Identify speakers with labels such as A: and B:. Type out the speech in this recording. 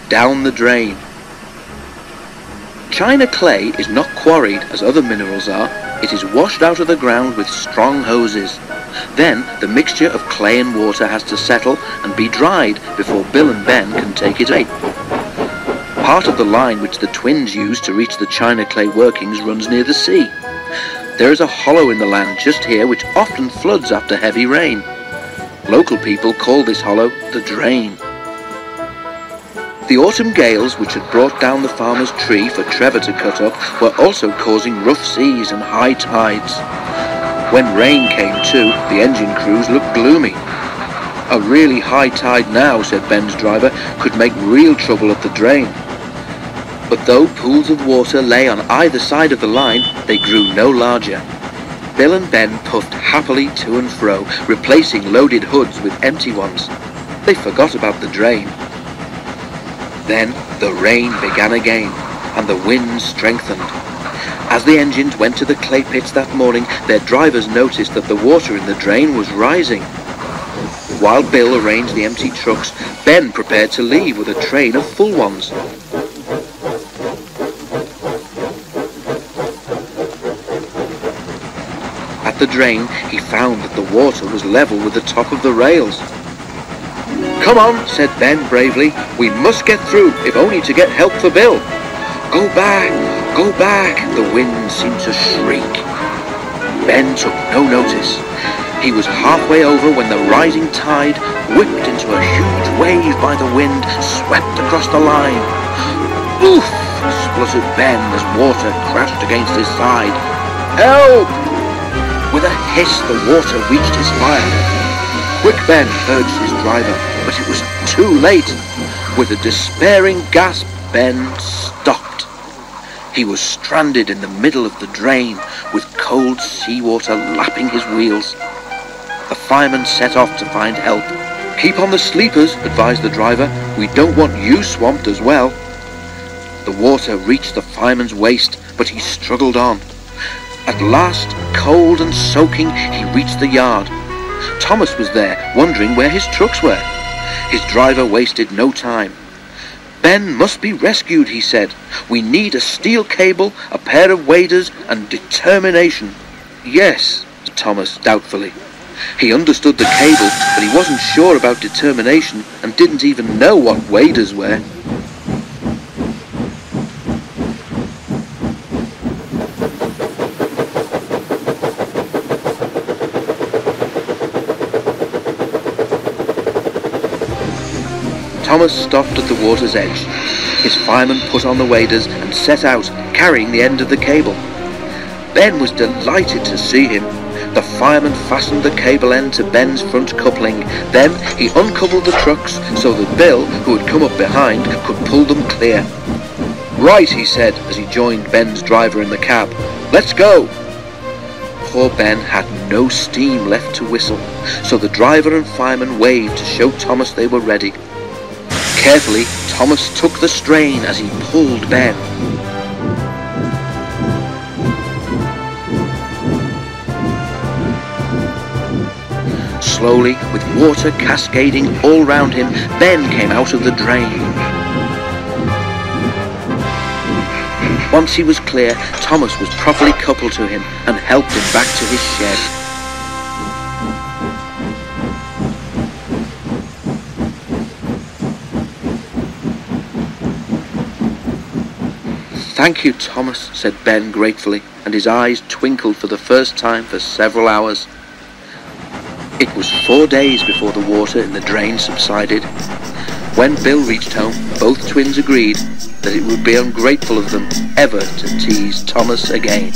A: down the drain. China clay is not quarried as other minerals are. It is washed out of the ground with strong hoses. Then the mixture of clay and water has to settle and be dried before Bill and Ben can take it away. Part of the line which the twins use to reach the China clay workings runs near the sea. There is a hollow in the land just here which often floods after heavy rain. Local people call this hollow the drain. The autumn gales which had brought down the farmer's tree for Trevor to cut up were also causing rough seas and high tides. When rain came too, the engine crews looked gloomy. A really high tide now, said Ben's driver, could make real trouble at the drain. But though pools of water lay on either side of the line, they grew no larger. Bill and Ben puffed happily to and fro, replacing loaded hoods with empty ones. They forgot about the drain. Then the rain began again, and the wind strengthened. As the engines went to the clay pits that morning, their drivers noticed that the water in the drain was rising. While Bill arranged the empty trucks, Ben prepared to leave with a train of full ones. At the drain, he found that the water was level with the top of the rails. "Come on," said Ben bravely. "We must get through, if only to get help for Bill." "Go back, go back," the wind seemed to shriek. Ben took no notice. He was halfway over when the rising tide, whipped into a huge wave by the wind, swept across the line. "Oof!" spluttered Ben as water crashed against his side. "Help!" With a hiss, the water reached his fire. "Quick, Ben," urged his driver, but it was too late. With a despairing gasp, Ben stopped. He was stranded in the middle of the drain, with cold seawater lapping his wheels. The fireman set off to find help. "Keep on the sleepers," advised the driver. "We don't want you swamped as well." The water reached the fireman's waist, but he struggled on. At last, cold and soaking, he reached the yard. Thomas was there, wondering where his trucks were. His driver wasted no time. "Ben must be rescued," he said. "We need a steel cable, a pair of waders, and determination." "Yes," said Thomas doubtfully. He understood the cable, but he wasn't sure about determination and didn't even know what waders were. Thomas stopped at the water's edge. His fireman put on the waders and set out, carrying the end of the cable. Ben was delighted to see him. The fireman fastened the cable end to Ben's front coupling. Then he uncoupled the trucks so that Bill, who had come up behind, could pull them clear. "Right," he said as he joined Ben's driver in the cab. "Let's go." Poor Ben had no steam left to whistle, so the driver and fireman waved to show Thomas they were ready. Carefully, Thomas took the strain as he pulled Ben. Slowly, with water cascading all round him, Ben came out of the drain. Once he was clear, Thomas was properly coupled to him and helped him back to his shed. "Thank you, Thomas," said Ben gratefully, and his eyes twinkled for the first time for several hours. It was 4 days before the water in the drain subsided. When Bill reached home, both twins agreed that it would be ungrateful of them ever to tease Thomas again.